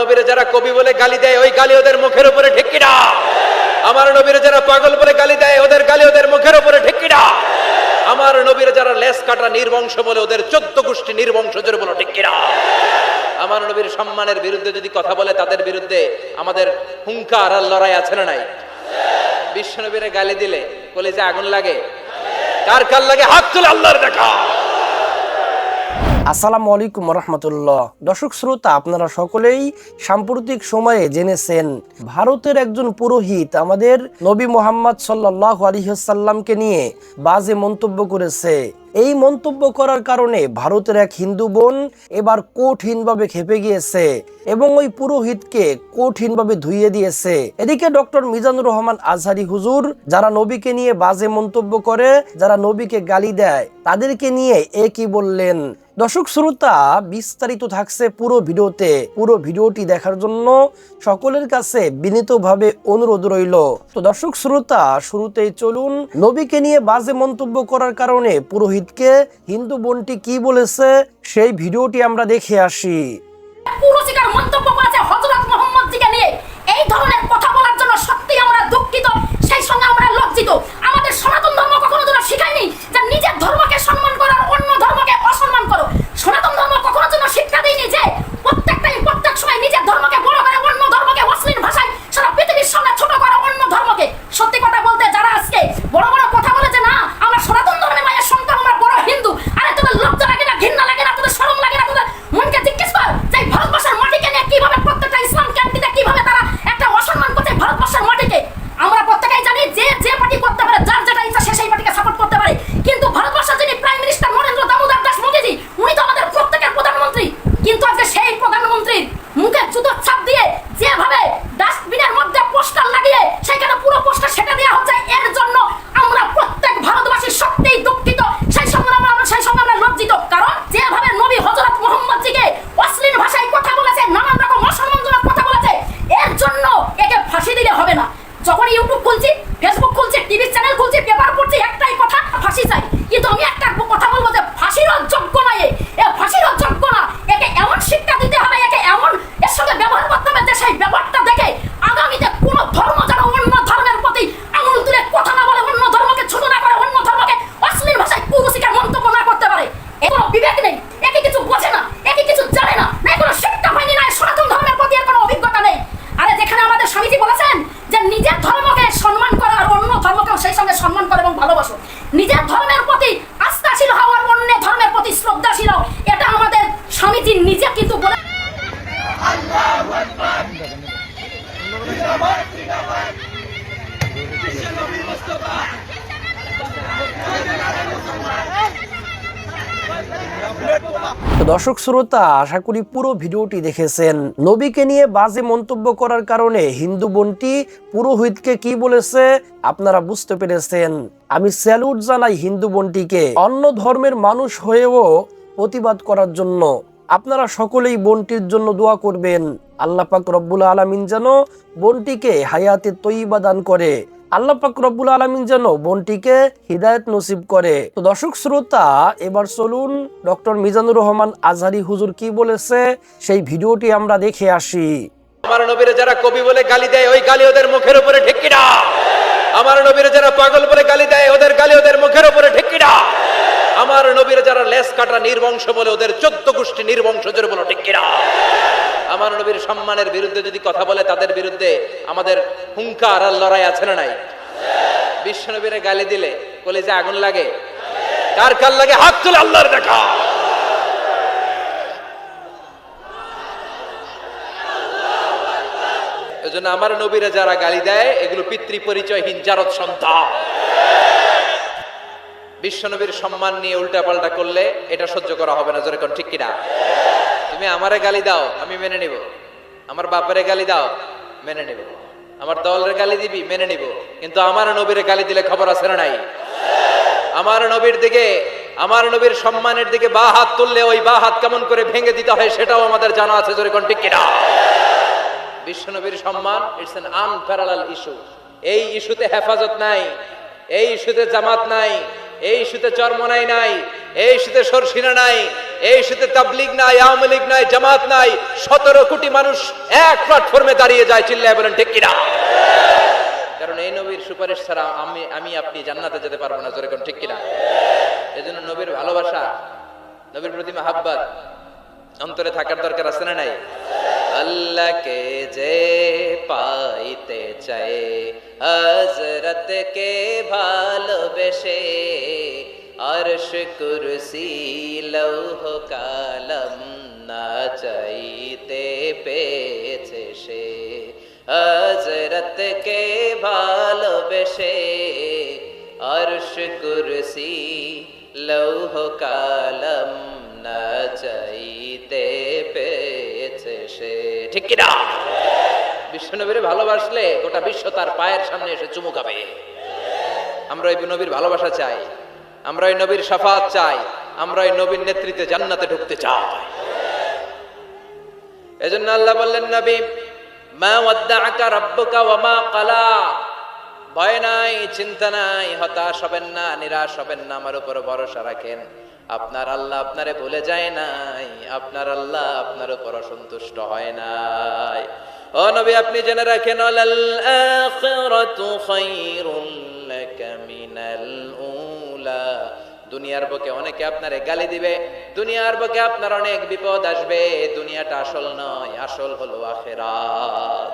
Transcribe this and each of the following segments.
নবীরে যারা কবি বলে গালি দেয় ওই গালি ওদের মুখের উপরে ঠিক কিনা? আমার নবীরে যারা পাগল বলে গালি দেয় ওদের গালি ওদের মুখের উপরে ঠিক কিনা? আমার নবীরে যারা লেস কাটা নির্বংশ বলে ওদের 14 গোষ্ঠী নির্বংশ জোরে বলো ঠিক কিনা? আমার নবীর সম্মানের বিরুদ্ধে যদি কথা বলে তাদের বিরুদ্ধে আমাদের হুঙ্কার আর লড়াই আছে না নাই? বিশ্ব নবীরে গালি দিলে কলিজা আগুন লাগে? কার কার লাগে? হাত তুলে আল্লাহর দেখা। আসসালামু আলাইকুম রহমতুল্লাহ। দর্শক শ্রোতা, আপনারা সকলেই সাম্প্রতিক সময়ে জেনেছেন ভারতের একজন পুরোহিত আমাদের নবী মুহাম্মদ সাল্লাল্লাহু আলাইহি ওয়াসাল্লামকে নিয়ে বাজে মন্তব্য করেছে। এই মন্তব্য করার কারণে ভারতের এক হিন্দু বোন এবার কঠিনভাবে ক্ষেপে গিয়েছে এবং ওই পুরোহিতকে কঠিনভাবে ধুইয়ে দিয়েছে। এদিকে ডক্টর মিজানুর রহমান আজহারি হুজুর যারা নবীকে নিয়ে বাজে মন্তব্য করে, যারা নবীকে গালি দেয়, তাদেরকে নিয়ে কি বললেন? দর্শক শ্রোতা, বিস্তারিত থাকছে পুরো ভিডিওতে। পুরো ভিডিওটি দেখার জন্য সকলের কাছে বিনীতভাবে অনুরোধ রইল। তো দর্শক শ্রোতা, শুরুতেই চলুন নবীকে নিয়ে বাজে মন্তব্য করার কারণে পুরোহিতকে হিন্দু বোনটি কি বলেছে সেই ভিডিওটি আমরা দেখে আসি। পুরোহিতের মন্তব্য করেছে হযরত মুহাম্মদজিকে নিয়ে। এই ধরনের কথা বলার জন্য সত্যি আমরা দুঃখিত, সেই সঙ্গে আমরা লজ্জিত। আমাদের সনাতন ধর্ম কখনো যেন শেখায়নি যে নিজের ধর্মকে সম্মান করো আর অন্য ধর্মকে অসম্মান করো। সনাতন ধর্ম কখনো যেন শিক্ষা দেয়নি যে প্রত্যেক সময় নিজের ধর্মকে বড় করে অন্য ধর্মকে অশ্লীল ভাষায় সারা পৃথিবীর সামনে ছোট করে অন্য ধর্মকে। সত্যি কথা বলতে যারা আজকে বড় বড় কথা বলে যে না আমরা সনাতন ধর্মের মায়ের সন্তান, আমরা বড় হিন্দু, আরে তোদের লজ্জা লাগে না, ঘৃণা লাগে না, তোদের শরম লাগে না? তোদের মনকে জিজ্ঞেস কর যে ভারতবর্ষের মাটিকে নিয়ে কিভাবে প্রত্যেকটা ইসলাম ক্যান্টিতে কিভাবে তারা একটা অসম্মান করছে ভারতবর্ষের মাটিকে। আমরা প্রত্যেকেই জানি যে যে পার্টি করতে পারে, যার যেটা ইচ্ছা সে সেই পার্টিকে সাপোর্ট করতে পারে, কিন্তু ভারতবর্ষের যিনি প্রাইম মিনিস্টার নরেন্দ্র দামোদর দাস মোদীজি, উনি তো আমাদের প্রত্যেকের প্রধানমন্ত্রী। কিন্তু আজকে সেই প্রধানমন্ত্রীর মুখে জুতোর ছাপ দিয়ে যেভাবে ডাস্টবিনের মধ্যে পোস্টার লাগিয়ে সেখানে পুরো পোস্টার সেটা দেওয়া হচ্ছে, এর জন্য আমরা প্রত্যেক ভারতবাসী সত্যিই দুঃখিত, সেই সঙ্গে আমরা লজ্জিত। কারণ যেভাবে নবী হযরত মুহাম্মদজিকে অশ্লীল ভাষায় কথা বলেছে, নানান রকম অসম্মানজনক কথা বলেছে, এর জন্য একে ফাঁসি দিলে হবে না। যখন ইউটিউব খুলছি, ফেসবুক খুলছি, টিভি চ্যানেল খুলছি, পেপার পড়ছি, একটাই কথা, ফাঁসি চাই। কিন্তু আমি একটা কথা বলবো যে ফাঁসিরও যোগ্য নয়, এ ফাঁসিরও যোগ্য না। একে এমন শিক্ষা দিতে হবে, একে এমন এর সঙ্গে ব্যবহার করতে হবে যে সেই ব্যবহারটা দেখে আগামীতে কোনো ধর্ম যেন অন্য ধর্মের প্রতি আঙুল তুলে কথা না বলে, অন্য ধর্মকে ছোট না করে, অন্য ধর্মকে অশ্লীল ভাষায় কুরুচিকর মন্তব্য না করতে পারে। এর কোনো বিবেক নেই, একে কিছু বোঝে না, একে কিছু জানে না, না কোনো শিক্ষা হয়নি, না সনাতন ধর্মের প্রতি এর কোনো অভিজ্ঞতা নেই। আরে যেখানে আমাদের স্বামীজি বলেছেন যে নিজের ধর্মকে সম্মান করা আর অন্য ধর্মকেও সেই সঙ্গে সম্মান করে এবং ভালোবাসো, নিজের ধর্মের প্রতি আস্থাশীল হও আর অন্য ধর্মের প্রতি শ্রদ্ধাশীল হও, এটা আমাদের স্বামীজি নিজে কিন্তু বলে। আল্লাহু আকবার। তো দর্শক শ্রোতা, আশা করি পুরো ভিডিওটি দেখেছেন। নবীকে নিয়ে বাজে মন্তব্য করার কারণে হিন্দু বোনটি পুরোহিতকে কি বলেছে আপনারা বুঝতে পেরেছেন। আমি স্যালুট জানাই হিন্দু বোনটিকে, অন্য ধর্মের মানুষ হয়েও প্রতিবাদ করার জন্য। আপনারা সকলেই বোনটির জন্য দোয়া করবেন। আল্লাহ পাক রব্বুল আলামিন যেন বোনটিকে হায়াতে তয়্যিবা দান করে, আল্লাহ পাক রব্বুল আলামিন যেন বোনটিকে হিদায়াত নসিব করে। তো দর্শক শ্রোতা, এবার চলুন ডক্টর মিজানুর রহমান আজহারি হুজুর কি বলেছে সেই ভিডিওটি আমরা দেখে আসি। আমার নবীরে যারা কবি বলে গালি দেয় ওই গালি ওদের মুখের উপরে ঠিক কিনা? আমার নবীরে যারা পাগল বলে গালি দেয় ওদের গালি ওদের মুখের উপরে ঠিক কিনা? আমার নবীরে যারা লেস কাটা নির্বংশ বলে ওদের 14 গোষ্ঠী নির্বংশ জোরে বলো ঠিক কিনা? আমার নবীর সম্মানের বিরুদ্ধে যদি কথা বলে তাদের বিরুদ্ধে আমাদের হুঙ্কার আর লড়াই আছে না নাই? বিশ্ব নবীরে গালি দিলে কলিজা আগুন লাগে? কার কার লাগে? হাত তুলে আল্লাহর দেখা। এজন্য আমার নবীরে যারা গালি দেয় এগুলো পিতৃ পরিচয়হীন জারদ সন্তান। বিশ্ব নবীর সম্মান নিয়ে উল্টা পাল্টা করলে এটা সহ্য করা হবে না, জোরে কোন ঠিক কিনা? তুমি আমারে গালি দাও আমি মেনে নিব, আমার বাপেরে গালি দাও মেনে নিব, আমার দলের গালি দিবি মেনে নিব, কিন্তু আমার নবীরে গালি দিলে খবর আছে না নাই? আমার নবীর দিকে, আমার নবীর সম্মানের দিকে বা হাত তুললে ওই বা হাত কেমন করে ভেঙে দিতে হয় সেটাও আমাদের জানা আছে, জোরে কোন ঠিক কিনা? বিশ্ব নবীর সম্মান ইটস অ্যান আনপ্যারালাল ইস্যু। এই ইস্যুতে হেফাজত নাই, এই ইস্যুতে জামাত নাই, এই ইস্যুতে চরমনাই নাই, এই ইস্যুতে সরসিনা নাই, এই ইস্যুতে তাবলীগ নাই, আওয়ামী লীগ নাই, জামাত নাই, 17 কোটি মানুষ এক প্ল্যাটফর্মে দাঁড়িয়ে যায়, চিল্লায় বলেন ঠিক কিনা? কারণ এই নবীর সুপারিশ ছাড়া আমি আপনি জান্নাতে যেতে পারবো না, জোরে কোন ঠিক কিনা? এজন্য নবীর ভালোবাসা, নবীর প্রতি মাহাব্বত অন্তরে থাকার দরকার আছে না নাই? আল্লাহকে যে পাইতে চায় হযরতকে ভালোবেসে, আরশ কুরসি লৌহ কালাম না চাইতে পেয়েছে সে। হযরতকে ভালোবেসে আরশ কুরসি লৌহ কালাম না চাইতে পেয়েছে সে, ঠিক কি না? বিশ্বনবীর ভালোবাসলে গোটা বিশ্ব তার পায়ের সামনে এসে চুমু খাবে। আমরা এই নবীর ভালোবাসা চাই, আমরা এই নবীর শাফাত চাই, আমরা এই নবীর নেতৃত্বে জান্নাতে ঢুকতে চাই। এজন্য আল্লাহ বললেন, নবী মা ওয়াদ্দাআকা রাব্বুকা ওয়া মা ক্বালা, ভয় নাই, চিন্তা নাই, হতাশ হবেন না, নিরাশ হবেন না, আমার উপর ভরসা রাখেন। আপনার আল্লাহ আপনারে ভুলে যায় নাই, আপনার আল্লাহ আপনার উপর অসন্তুষ্ট হয় নাই। ও নবী আপনি জেনে রাখেন, আলাল আখিরাতু খায়রুল লাকা মিনাল উলা, দুনিয়ার বুকে অনেকে আপনারে গালি দিবে, দুনিয়ার বুকে আপনার অনেক বিপদ আসবে, দুনিয়াটা আসল নয়, আসল হলো আখিরাত।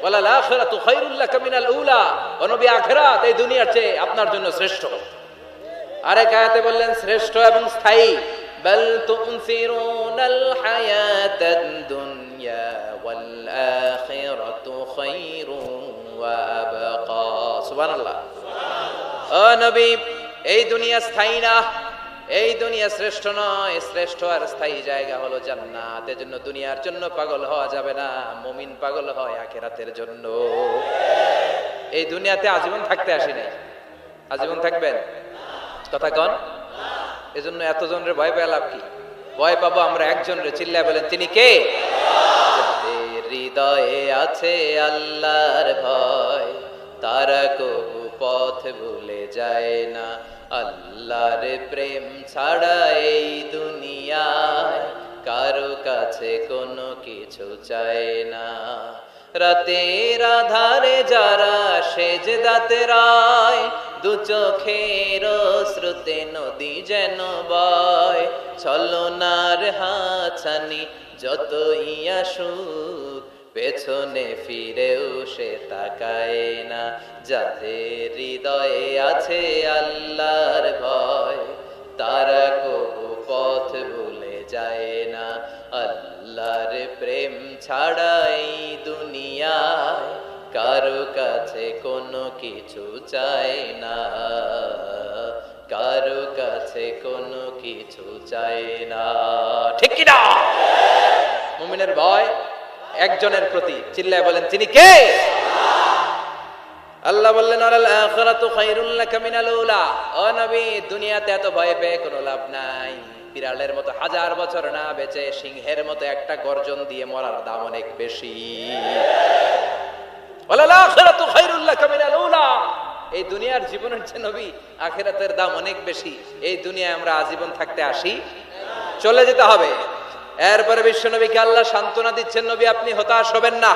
ওয়ালাল আখিরাতু খায়রুল লাকা মিনাল উলা, ও নবী আখিরাত এই দুনিয়ার চেয়ে আপনার জন্য শ্রেষ্ঠ। আরেক আয়াতে বললেন শ্রেষ্ঠ এবং স্থায়ী, বাল তুনসিরুনাল হায়াতাদ দুনিয়া ওয়াল আখিরাতু খায়রুন ওয়া আবকা। সুবহানাল্লাহ। ও নবী এই দুনিয়া স্থায়ী না, এই দুনিয়া শ্রেষ্ঠ নয়, শ্রেষ্ঠ আর স্থায়ী জায়গা হলো জান্নাত। এজন্য দুনিয়ার জন্য পাগল হওয়া যাবে না, মুমিন পাগল হয় আখিরাতের জন্য। এই দুনিয়াতে আজীবন থাকতে আসি নাই, আজীবন থাকবেন? কথা কন। এজন্য এতজনের ভয় পেয়ে লাভ কি? ভয় পাবো আমরা একজনের, চিল্লায় বলেন তিনি কে? যাদের হৃদয়ে আছে আল্লাহর ভয়, তারা কবু পথ ভুলে যায় না। আল্লাহর প্রেম ছাড়া এই দুনিয়ায় কারো কাছে কোনো কিছু চায় না। রাতের আধারে যারা সেজদাতে রায়, দু চোখের শ্রুতে নদী যেন বয়। ছলনার হাতছানি যতই আসুক, পেছনে ফিরেও সে তাকায় না। যাদের হৃদয়ে আছে আল্লাহর ভয়, তারা কবু পথ ভুলে যায় না। আল্লাহর প্রেম ছাড়াই দুনিয়ায় কারো কাছে কোনো কিছু চায় না, কারো কাছে কোনো কিছু চায় না, ঠিক কি না? মুমিনের ভয় একজনের প্রতি, চিল্লায় বলেন তিনি কে? আল্লাহ বললেন, আলাল আখিরাতু খায়রুল লাকা মিনাল উলা। ও নবী দুনিয়াতে এত ভয় পেয়ে কোনো লাভ নাই। বিড়ালের মতো 1000 বছর না বেঁচে সিংহের মতো একটা গর্জন দিয়ে মরার দাম অনেক বেশি। আলাল আখিরাতু খায়রুল লাকা মিনাল উলা, এই দুনিয়ার জীবনের চেয়ে নবী আখিরাতের দাম অনেক বেশি। এই দুনিয়ায় আমরা আজীবন থাকতে আসি, চলে যেতে হবে। এরপরে বিশ্ব নবীকে আল্লাহ সান্ত্বনা দিচ্ছেন, নবী আপনি হতাশ হবেন না,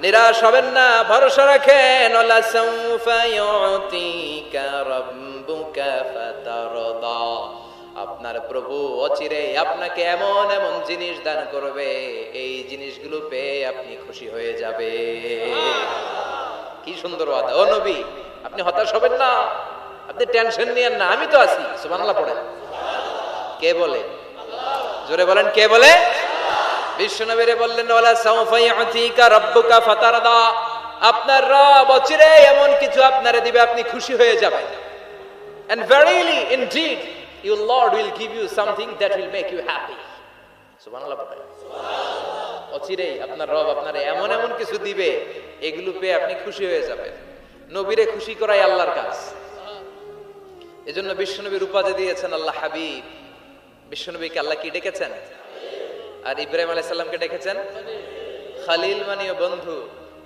নিরাশ হবেন না, ভরসা রাখেন। ওয়ালা সাউফা ইউতিকা রাব্বুকা ফাতারদা, আপনার প্রভু অচিরে আপনাকে এমন এমন জিনিস দান করবে, এই জিনিসগুলো পেয়ে আপনি খুশি হয়ে যাবে। কি সুন্দর ওয়াদা। ও নবী আপনি হতাশ হবেন না, আপনি টেনশন নিয়েন না, আমি তো আছি। সুবহানাল্লাহ পড়েন। কে বলে? জোরে বলেন কে বলে? বিশ্বনবীরে বললেন, ওয়ালা সাউফা ইউতিকা রাব্বুকা ফাতারদা, আপনার রব অচিরে এমন কিছু আপনারে দিবে, আপনি খুশি হয়ে যাবেন। And verily indeed your Lord will give you something that will make you happy. সুবহানাল্লাহ পড়েন। অচিরেই আপনার রব আপনারে এমন এমন কিছু দিবে, এগুলো পেয়ে আপনি খুশি হয়ে যাবেন। নবীরে খুশি করাই আল্লাহর কাজ। এজন্য বিশ্বনবীর উপাধি দিয়েছেন আল্লাহ হাবিব। বিশ্বনবীকে আল্লাহ কি ডেকেছেন? আর ইব্রাহিম আলাইহিস সালামকে ডেকেছেন খালিল, মানেও বন্ধু,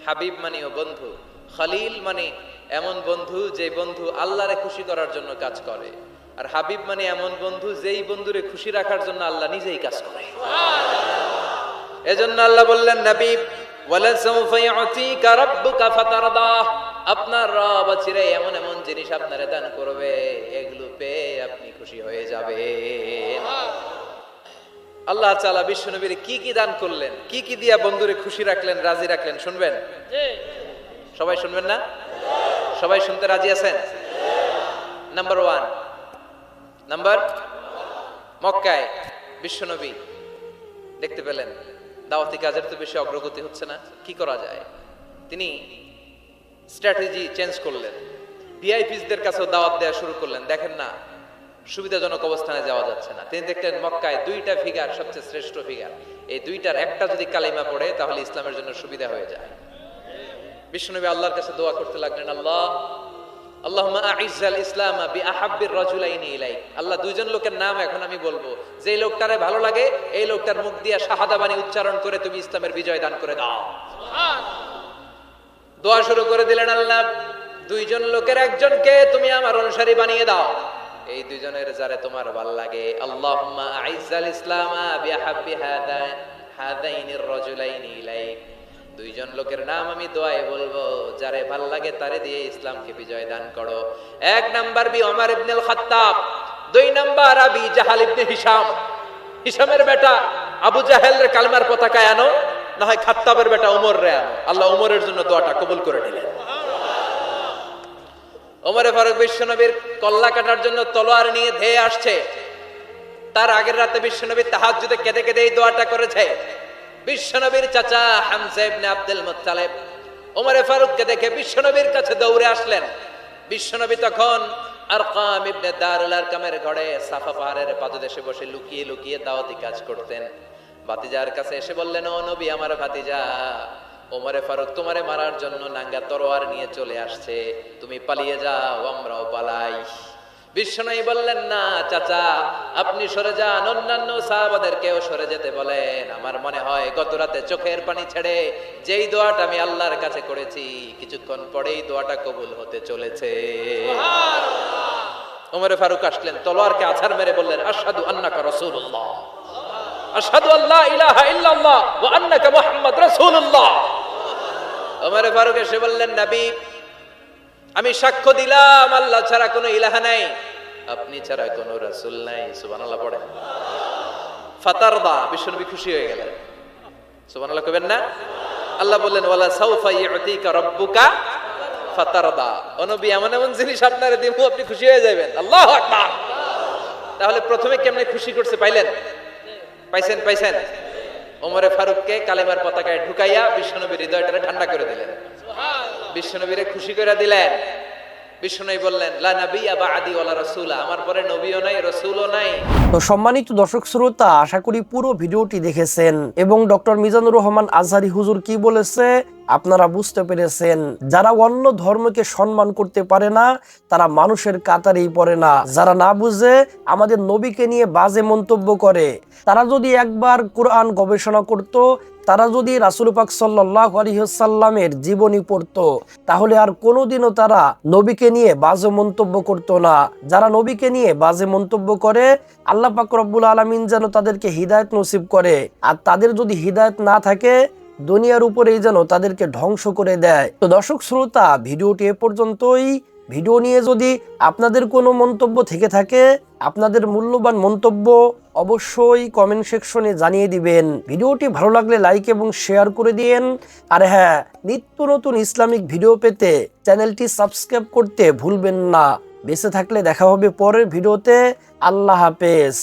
হাবিব মানেও বন্ধু। খালিল মানে এমন বন্ধু যে বন্ধু আল্লাহরে খুশি করার জন্য কাজ করে, আর হাবিব মানে এমন বন্ধু যেই বন্ধুরে খুশি রাখার জন্য আল্লাহ নিজেই কাজ করে। এজন্য আল্লাহ বললেন, নবী ওয়ালা সাউফা ইউতিকা রাব্বুকা ফাতারদা, আপনার রব চিরে এমন এমন জিনিস আপনারে দান করবে, এগুলো পেয়ে আপনি খুশি হয়ে যাবেন। আল্লাহ তাআলা বিশ্বনবীর কি কি দান করলেন, কি কি দিয়া বন্ধুরে খুশি রাখলেন, রাজি রাখলেন, শুনবেন? সবাই শুনবেন না? সবাই শুনতে রাজি আছেন? নাম্বার 1, মক্কায় বিশ্বনবী দেখতে পেলেন দাওয়াতি কাজের তো বেশি অগ্রগতি হচ্ছে না, কি করা যায়? তিনি স্ট্র্যাটেজি চেঞ্জ করলেন, ভিআইপিসদের কাছেও দাওয়াত দেওয়া শুরু করলেন। দেখেন না, সুবিধাজনক অবস্থানে যাওয়া যাচ্ছে না। তিনি দেখলেন মক্কায় 2টা ফিগার সবচেয়ে শ্রেষ্ঠ ফিগার, এই 2টার একটা যদি কালিমা পড়ে তাহলে ইসলামের জন্য সুবিধা হয়ে যায়। বিশ্বনবী আল্লাহর কাছে দোয়া করতে লাগলেন, আল্লাহুম্মা আইজ্জাল ইসলাম বিআহাব্বির রাজুলাইনি ইলাইক। আল্লাহ, 2জন লোকের নাম এখন আমি বলবো, যে লোকটারে ভালো লাগে এই লোকটার মুখ দিয়ে শাহাদা বাণী উচ্চারণ করে তুমি ইসলামের বিজয় দান করে দাও। দোয়া শুরু করে দিলেন, আল্লাহ 2জন লোকের একজনকে তুমি আমার অনুসারী বানিয়ে দাও, এই 2জনের যারে তোমার ভাল লাগে। আল্লাহুম্মা আইজ্জাল ইসলাম বিআহাব্বি হাদাইনির রাজুলাইনি ইলাইক। 2জন লোকের নাম আমি দোয়ায় বলবো, যারে ভাল লাগে তারে দিয়ে ইসলামকে বিজয় দান করো। 1 নাম্বার বি ওমর ইবনে আল খাত্তাব, 2 নাম্বার আবি জাহাল ইবনে হিশাম। হিশামের বেটা আবু জাহেলের কালমার পতাকায় আনো, না হয় খাত্তাবের বেটা ওমর রে আনো। আল্লাহ ওমরের জন্য দোয়াটা কবুল করে নিলেন। ওমরে ফারুক বিশ্বনবীর কল্লা কাটার জন্য তলোয়ার নিয়ে ধেয়ে আসছে। তার আগের রাতে বিশ্বনবী তাহাজ্জুদে কেঁদে কেঁদে এই দোয়াটা করেছে। বিশ্বনবীর চাচা হামজা ইবনে আব্দুল মুত্তালিব ওমরে ফারুককে দেখে বিশ্বনবীর কাছে দৌড়ে আসলেন। বিশ্বনবী তখন আরকাম ইবনে দারুল আরকামের ঘরে সাফা পাহাড়ের পাদদেশে বসে লুকিয়ে লুকিয়ে দাওয়াতি কাজ করতেন। ভাতিজার কাছে এসে বললেন, ও নবী, আমার ভাতিজা ওমরে ফারুক তোমারে মারার জন্য নাঙ্গা তরোয়ার নিয়ে চলে আসছে, তুমি পালিয়ে যাও, আমরাও পালাই। বিশ্বনবী বললেন, না চাচা, আপনি সরে যান, অন্যান্য সাহাবাদেরকেও সরে যেতে বলেন। আমার মনে হয় গত রাতে চোখের পানি ছেড়ে যেই দোয়াটা আমি আল্লাহর কাছে করেছি, কিছুক্ষণ পরেই দোয়াটা কবুল হতে চলেছে। ওমরে ফারুক আসলেন, তলোয়ারকে আছাড় মেরে বললেন, আশহাদু আন্নাকা রাসূলুল্লাহ, আশহাদু আল্লা ইলাহা ইল্লাল্লাহ ওয়া আন্নাকা মুহাম্মদ রাসূলুল্লাহ। ওমরে ফারুক এসে বললেন, নবী, আমি সাক্ষ্য দিলাম আল্লাহ ছাড়া কোনো ইলাহা নাই, আপনি ছাড়া কোনো রাসূল নাই। সুবহানাল্লাহ পড়েন। ফাতারদা, বিশ্বনবী খুশি হয়ে গেলেন। সুবহানাল্লাহ কইবেন না? আল্লাহ বললেন, ওয়ালা সাউফা ইউতিকা রাব্বুকা ফাতারদা। ও নবী, এমন এমন জিনিস আপনারে দিব, আপনি খুশি হয়ে যাবেন। আল্লাহু আকবার। তাহলে প্রথমে কেমনে খুশি করছে পাইলেন? পাইছেন? ওমরে ফারুককে কালেমার পতাকায় ঢুকাইয়া বিশ্বনবীর হৃদয়টারে ঠান্ডা করে দিলেন, বিশ্বনবীরে খুশি করে দিলেন। বিশ্বনবী বললেন, লা নাবিয়্যা বা'দি ওয়ালা রাসূলা, আমার পরে নবীও নাই, রাসূলও নাই। তো সম্মানিত দর্শক শ্রোতা, আশা করি পুরো ভিডিওটি দেখেছেন এবং ডক্টর মিজানুর রহমান আজহারী হুজুর কি বলেছে আপনারা বুঝতে পেরেছেন। যারা অন্য ধর্মকে সম্মান করতে পারে না তারা মানুষের কাতারেই পড়ে না। যারা না বুঝে আমাদের নবীকে নিয়ে বাজে মন্তব্য করে, তারা যদি একবার কোরআন গবেষণা করত, তারা যদি রাসূল পাক সাল্লাল্লাহু আলাইহি ওয়াসাল্লামের জীবনী পড়তো, তাহলে আর কোনোদিনও তারা নবীকে নিয়ে বাজে মন্তব্য করতো না। যারা নবীকে নিয়ে বাজে মন্তব্য করে, আল্লাহ পাক রব্বুল আলামিন যেন তাদেরকে হিদায়াত নসিব করে, আর তাদের যদি হিদায়াত না থাকে দুনিয়ার উপরেই যেন তাদেরকে ধ্বংস করে দেয়। তো দর্শক শ্রোতা, ভিডিওটি এ পর্যন্তই। ভিডিও নিয়ে যদি আপনাদের কোনো মন্তব্য থেকে থাকে, আপনাদের মূল্যবান মন্তব্য অবশ্যই কমেন্ট সেকশনে জানিয়ে দিবেন। ভিডিওটি ভালো লাগলে লাইক এবং শেয়ার করে দিন। আর হ্যাঁ, নিত্য নতুন ইসলামিক ভিডিও পেতে চ্যানেলটি সাবস্ক্রাইব করতে ভুলবেন না। বেঁচে থাকলে দেখা হবে পরের ভিডিওতে। আল্লাহ হাফেজ।